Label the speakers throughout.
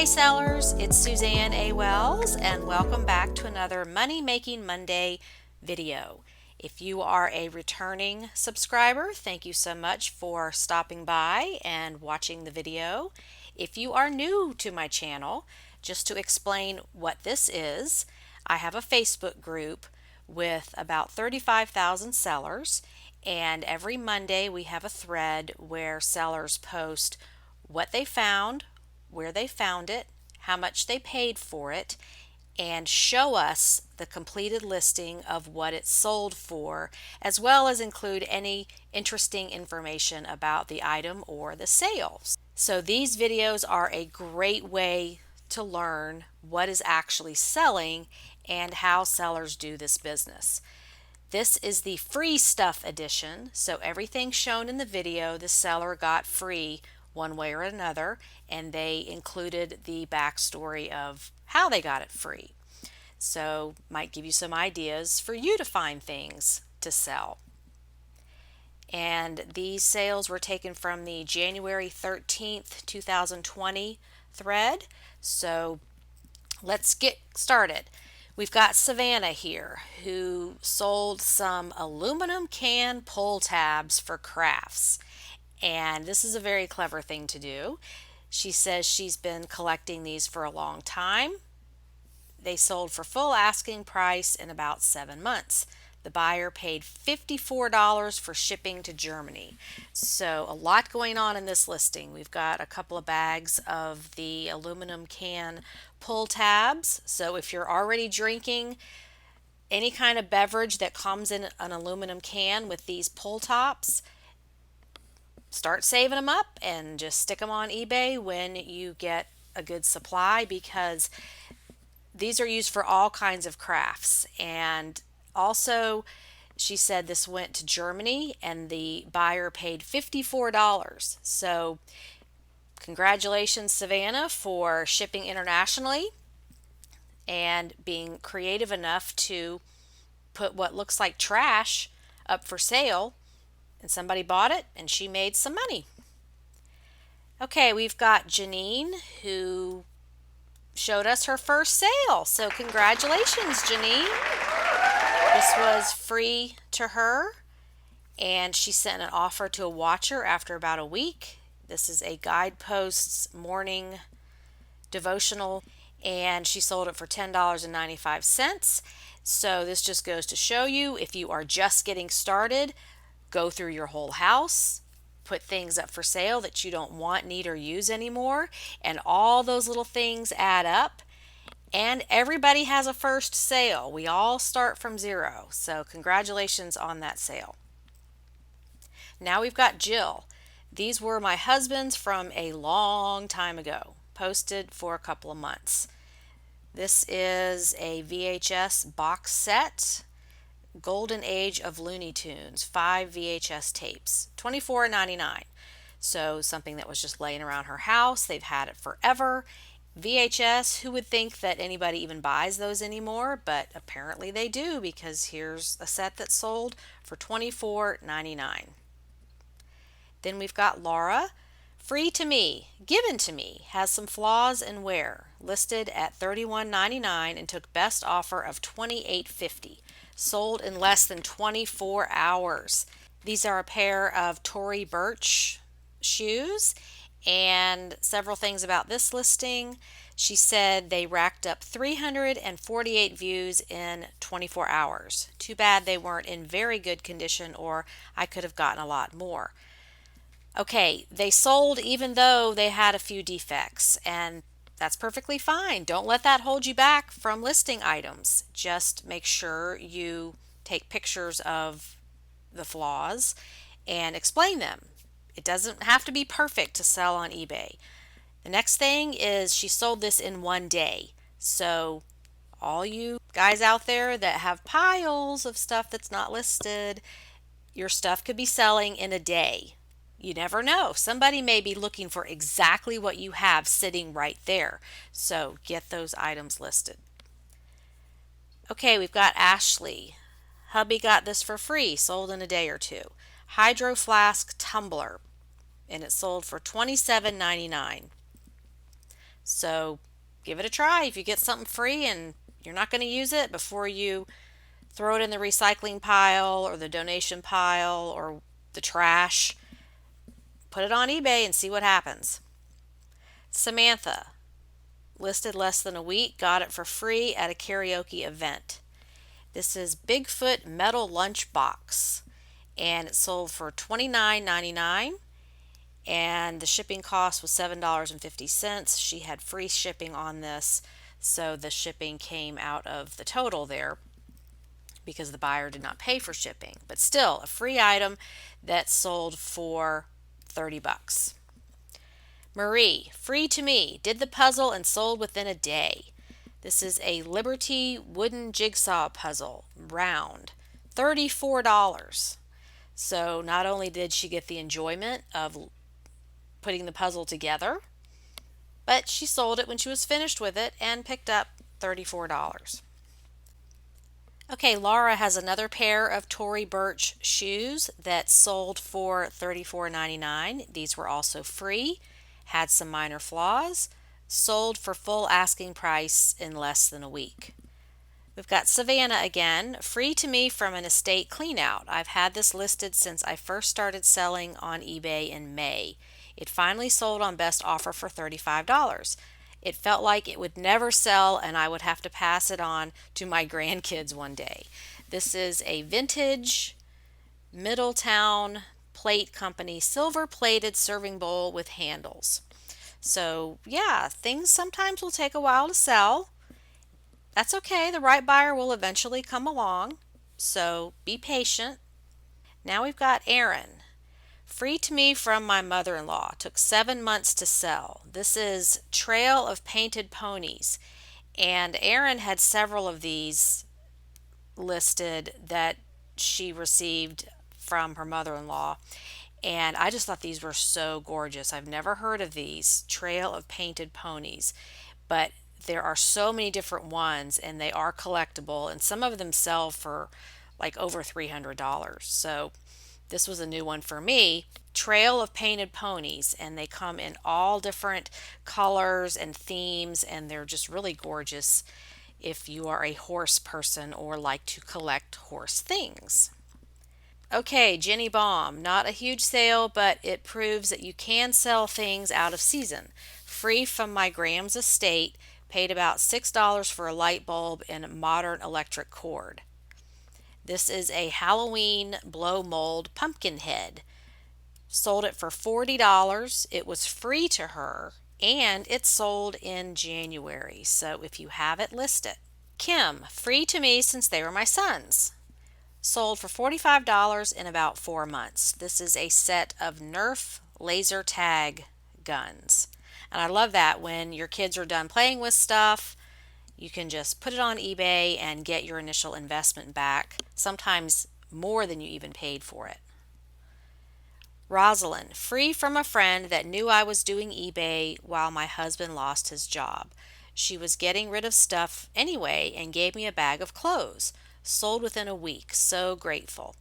Speaker 1: sellers, it's Suzanne A. Wells, and welcome back to another Money Making Monday video. If you are a returning subscriber, thank you so much for stopping by and watching the video. If you are new to my channel, just to explain what this is, I have a Facebook group with about 35,000 sellers, and every Monday we have a thread where sellers post what they found, where they found it, how much they paid for it, and show us the completed listing of what it sold for, as well as include any interesting information about the item or the sales. So these videos are a great way to learn what is actually selling and how sellers do this business. This is the free stuff edition, so everything shown in the video the seller got free one way or another, and they included the backstory of how they got it free. So might give you some ideas for you to find things to sell. And these sales were taken from the January 13th, 2020 thread. So let's get started. We've got Savannah here who sold some aluminum can pull tabs for crafts. And this is a very clever thing to do. She says she's been collecting these for a long time. They sold for full asking price in about 7 months. The buyer paid $54 for shipping to Germany. So a lot going on in this listing. We've got a couple of bags of the aluminum can pull tabs. So if you're already drinking any kind of beverage that comes in an aluminum can with these pull tops, start saving them up and just stick them on eBay when you get a good supply, because these are used for all kinds of crafts. And also, she said this went to Germany and the buyer paid $54. So congratulations, Savannah, for shipping internationally and being creative enough to put what looks like trash up for sale, and somebody bought it and she made some money. Okay, we've got Janine who showed us her first sale. So congratulations, Janine. This was free to her, and she sent an offer to a watcher after about a week. This is a Guideposts morning devotional, and she sold it for $10.95. So this just goes to show you, if you are just getting started, go through your whole house, put things up for sale that you don't want, need, or use anymore, and all those little things add up. And everybody has a first sale. We all start from zero. So congratulations on that sale. Now we've got Jill. These were my husband's from a long time ago, posted for a couple of months. This is a VHS box set, Golden Age of Looney Tunes, 5 VHS tapes, $24.99. So something that was just laying around her house. They've had it forever. VHS, who would think that anybody even buys those anymore? But apparently they do, because here's a set that sold for $24.99. Then we've got Laura. Free to me, given to me, has some flaws in wear, listed at $31.99 and took best offer of $28.50. Sold in less than 24 hours. These are a pair of Tory Burch shoes, and several things about this listing. She said they racked up 348 views in 24 hours. Too bad they weren't in very good condition, or I could have gotten a lot more. Okay, they sold even though they had a few defects, and that's perfectly fine. Don't let that hold you back from listing items. Just make sure you take pictures of the flaws and explain them. It doesn't have to be perfect to sell on eBay. The next thing is she sold this in one day. So all you guys out there that have piles of stuff that's not listed, your stuff could be selling in a day. You never know. Somebody may be looking for exactly what you have sitting right there. So get those items listed. Okay, we've got Ashley. Hubby got this for free, sold in a day or two. Hydro Flask tumbler, and it sold for $27.99. So give it a try. If you get something free and you're not going to use it, before you throw it in the recycling pile or the donation pile or the trash, put it on eBay and see what happens. Samantha listed less than a week, got it for free at a karaoke event. This is Bigfoot metal lunchbox, and it sold for $29.99, and the shipping cost was $7.50. She had free shipping on this, so the shipping came out of the total there because the buyer did not pay for shipping. But still, a free item that sold for 30 bucks. Marie, free to me, did the puzzle and sold within a day. This is a Liberty wooden jigsaw puzzle, round, $34. So not only did she get the enjoyment of putting the puzzle together, but she sold it when she was finished with it and picked up $34. Okay, Laura has another pair of Tory Burch shoes that sold for $34.99. These were also free, had some minor flaws, sold for full asking price in less than a week. We've got Savannah again, free to me from an estate cleanout. I've had this listed since I first started selling on eBay in May. It finally sold on best offer for $35. It felt like it would never sell and I would have to pass it on to my grandkids one day. This is a vintage Middletown Plate Company silver plated serving bowl with handles. So, yeah, things sometimes will take a while to sell. That's okay, the right buyer will eventually come along, so be patient. Now we've got Aaron. Free to me from my mother-in-law. Took 7 months to sell. This is Trail of Painted Ponies. And Aaron had several of these listed that she received from her mother-in-law. And I just thought these were so gorgeous. I've never heard of these, Trail of Painted Ponies. But there are so many different ones and they are collectible. And some of them sell for like over $300. So this was a new one for me. Trail of Painted Ponies, and they come in all different colors and themes, and they're just really gorgeous if you are a horse person or like to collect horse things. Okay, Jenny Baum, not a huge sale, but it proves that you can sell things out of season. Free from my Graham's estate, paid about $6 for a light bulb and a modern electric cord. This is a Halloween blow mold pumpkin head. Sold it for $40. It was free to her and it sold in January. So if you have it, list it. Kim, free to me since they were my sons. Sold for $45 in about 4 months. This is a set of Nerf laser tag guns. And I love that when your kids are done playing with stuff, you can just put it on eBay and get your initial investment back, sometimes more than you even paid for it. Rosalind, free from a friend that knew I was doing eBay while my husband lost his job. She was getting rid of stuff anyway and gave me a bag of clothes. Sold within a week. So grateful.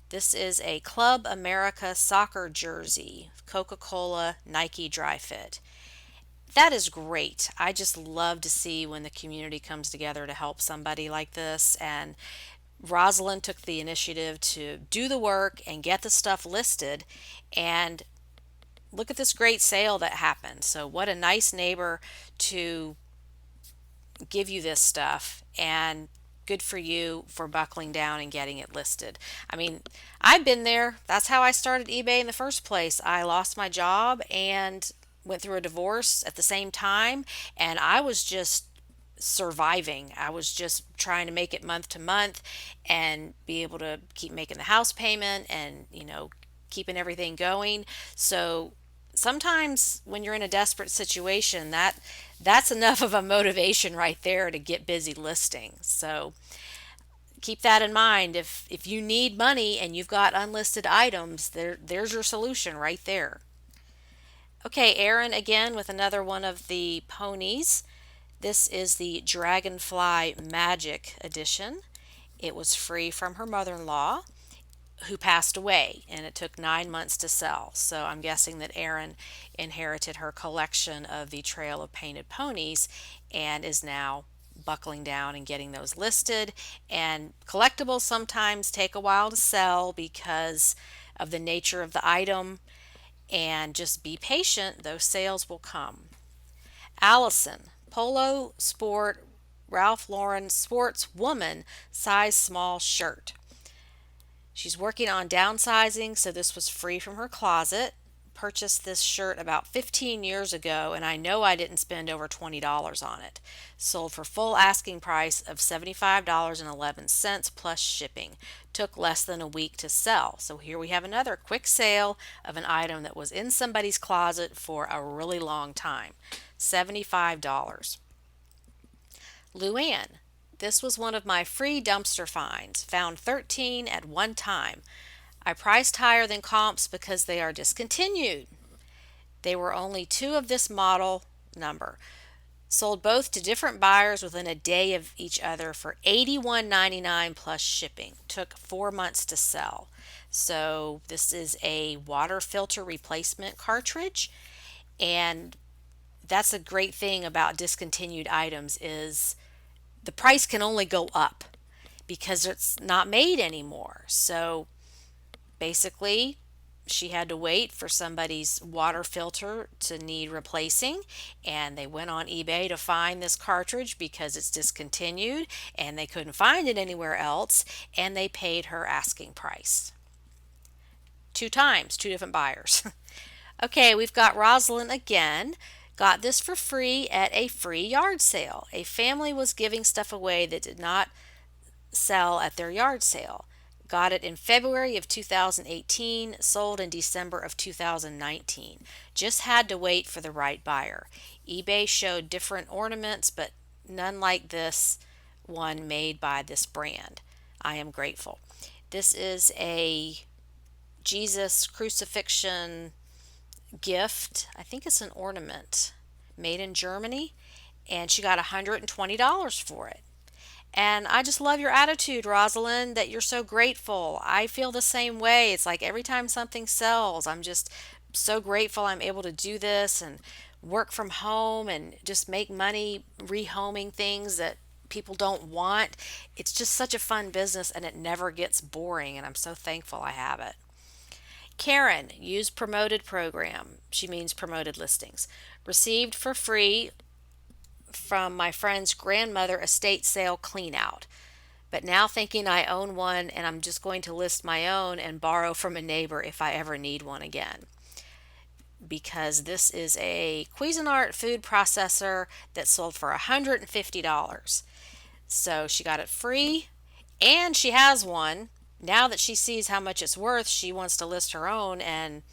Speaker 1: This is a Club America soccer jersey, Coca-Cola, Nike Dry Fit. That is great. I just love to see when the community comes together to help somebody like this. And Rosalind took the initiative to do the work and get the stuff listed. And look at this great sale that happened. So, what a nice neighbor to give you this stuff. And good for you for buckling down and getting it listed. I mean, I've been there. That's how I started eBay in the first place. I lost my job and went through a divorce at the same time, and I was just surviving. I was just trying to make it month to month and be able to keep making the house payment and, keeping everything going. So sometimes when you're in a desperate situation, that's enough of a motivation right there to get busy listing. So keep that in mind. If you need money and you've got unlisted items, there's your solution right there. Okay, Erin again with another one of the ponies. This is the Dragonfly Magic Edition. It was free from her mother-in-law. who passed away, and it took 9 months to sell. So I'm guessing that Erin inherited her collection of the Trail of Painted Ponies and is now buckling down and getting those listed. And collectibles sometimes take a while to sell because of the nature of the item, and just be patient, those sales will come. Allison, Polo Sport Ralph Lauren Sportswoman size small shirt. She's working on downsizing, so this was free from her closet. Purchased this shirt about 15 years ago, and I know I didn't spend over $20 on it. Sold for full asking price of $75.11 plus shipping. Took less than a week to sell. So here we have another quick sale of an item that was in somebody's closet for a really long time. $75. Luann. This was one of my free dumpster finds. Found 13 at one time. I priced higher than comps because they are discontinued. They were only two of this model number. Sold both to different buyers within a day of each other for $81.99 plus shipping. Took 4 months to sell. So this is a water filter replacement cartridge, and that's a great thing about discontinued items is the price can only go up because it's not made anymore. So basically, she had to wait for somebody's water filter to need replacing, and they went on eBay to find this cartridge because it's discontinued and they couldn't find it anywhere else, and they paid her asking price. 2 times, 2 different buyers. Okay, we've got Rosalind again. Got this for free at a free yard sale. A family was giving stuff away that did not sell at their yard sale. Got it in February of 2018, sold in December of 2019. Just had to wait for the right buyer. eBay showed different ornaments, but none like this one made by this brand. I am grateful. This is a Jesus crucifixion gift. I think it's an ornament made in Germany, and she got $120 for it. And I just love your attitude, Rosalind, that you're so grateful. I feel the same way. It's like every time something sells, I'm just so grateful I'm able to do this and work from home and just make money rehoming things that people don't want. It's just such a fun business, and it never gets boring, and I'm so thankful I have it. Karen, use promoted program. She means promoted listings. Received for free from my friend's grandmother estate sale clean out. But now thinking I own one, and I'm just going to list my own and borrow from a neighbor if I ever need one again. Because this is a Cuisinart food processor that sold for $150. So she got it free, and she has one. Now that she sees how much it's worth, she wants to list her own and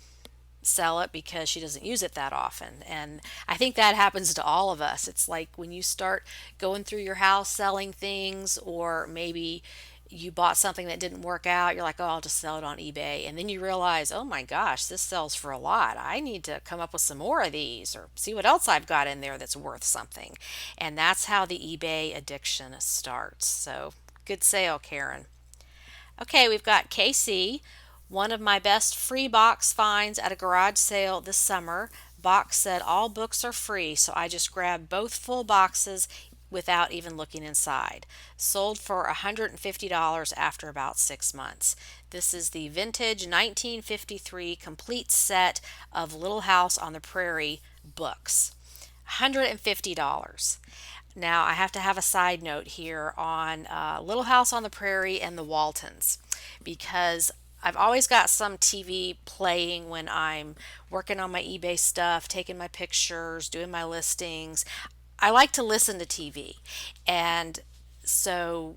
Speaker 1: sell it because she doesn't use it that often. And I think that happens to all of us. It's like when you start going through your house selling things, or maybe you bought something that didn't work out, you're like, oh, I'll just sell it on eBay. And then you realize, oh my gosh, this sells for a lot. I need to come up with some more of these or see what else I've got in there that's worth something. And that's how the eBay addiction starts. So good sale, Karen. Okay, we've got KC, one of my best free box finds at a garage sale this summer. Box said all books are free, so I just grabbed both full boxes without even looking inside. Sold for $150 after about 6 months. This is the vintage 1953 complete set of Little House on the Prairie books. $150. Now, I have to have a side note here on Little House on the Prairie and the Waltons, because I've always got some TV playing when I'm working on my eBay stuff, taking my pictures, doing my listings. I like to listen to TV. And so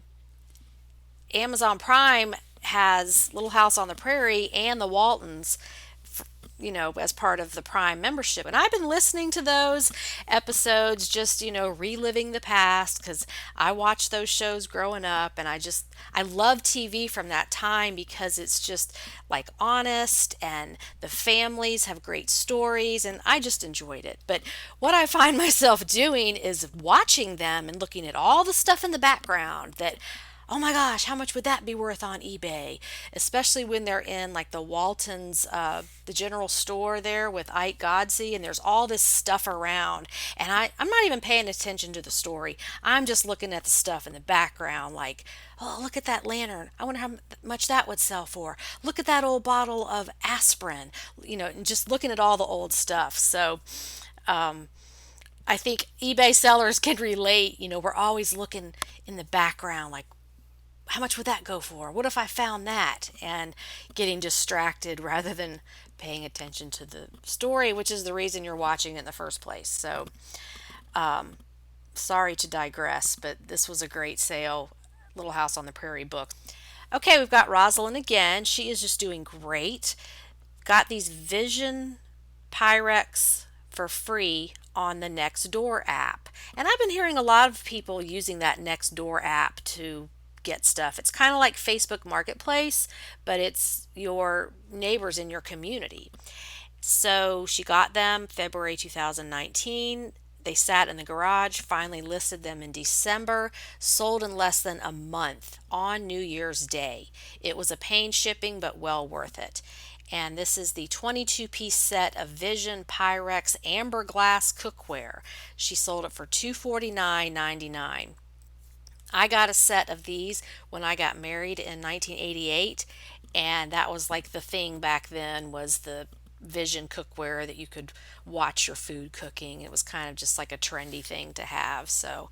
Speaker 1: Amazon Prime has Little House on the Prairie and the Waltons, as part of the Prime membership. And I've been listening to those episodes, just, reliving the past, because I watched those shows growing up, and I love TV from that time because it's just like honest, and the families have great stories, and I just enjoyed it. But what I find myself doing is watching them and looking at all the stuff in the background that oh my gosh, how much would that be worth on eBay? Especially when they're in like the Waltons, the general store there with Ike Godsey, and there's all this stuff around. And I'm not even paying attention to the story. I'm just looking at the stuff in the background, like, oh, look at that lantern. I wonder how much that would sell for. Look at that old bottle of aspirin, and just looking at all the old stuff. So, I think eBay sellers can relate. We're always looking in the background, like, how much would that go for? What if I found that? And getting distracted rather than paying attention to the story, which is the reason you're watching it in the first place. So, sorry to digress, but this was a great sale. Little House on the Prairie book. Okay, we've got Rosalind again. She is just doing great. Got these Vision Pyrex for free on the Nextdoor app. And I've been hearing a lot of people using that Nextdoor app to get stuff. It's kind of like Facebook Marketplace, but it's your neighbors in your community. So she got them February 2019. They sat in the garage, finally listed them in December, sold in less than a month on New Year's Day. It was a pain shipping, but well worth it. And this is the 22-piece set of Vision Pyrex amber glass cookware. She sold it for $249.99. I got a set of these when I got married in 1988, and that was like the thing back then, was the Vision cookware that you could watch your food cooking. It was kind of just like a trendy thing to have. So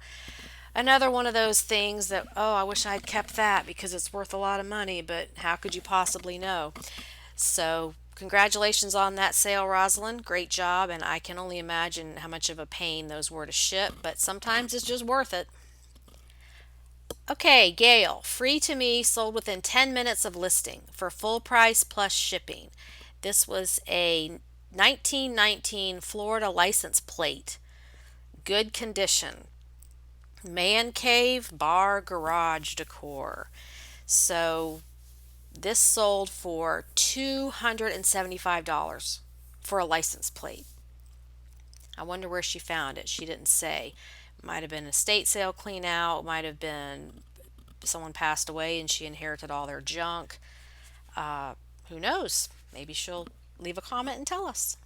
Speaker 1: another one of those things that, oh, I wish I'd kept that because it's worth a lot of money, but how could you possibly know? So congratulations on that sale, Rosalind. Great job, and I can only imagine how much of a pain those were to ship, but sometimes it's just worth it. Okay, Gail, free to me, sold within 10 minutes of listing for full price plus shipping. This was a 1919 Florida license plate, good condition, man cave, bar, garage decor. So this sold for $275 for a license plate. I wonder where she found it. She didn't say. Might have been an estate sale clean out, might have been someone passed away and she inherited all their junk. Who knows? Maybe she'll leave a comment and tell us.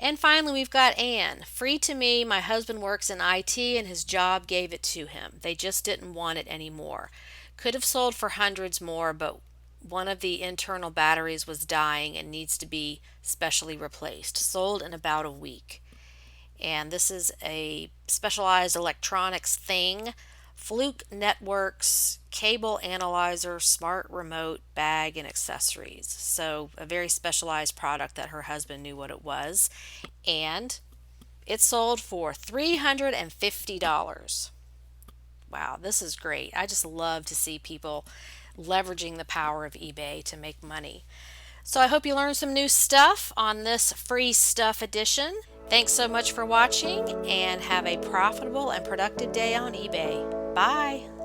Speaker 1: And finally, we've got Anne. Free to me, my husband works in IT and his job gave it to him. They just didn't want it anymore. Could have sold for hundreds more, but one of the internal batteries was dying and needs to be specially replaced. Sold in about a week. And this is a specialized electronics thing. Fluke Networks, cable analyzer, smart remote, bag, and accessories. So a very specialized product that her husband knew what it was. And it sold for $350. Wow, this is great. I just love to see people leveraging the power of eBay to make money. So I hope you learned some new stuff on this free stuff edition. Thanks so much for watching and have a profitable and productive day on eBay. Bye.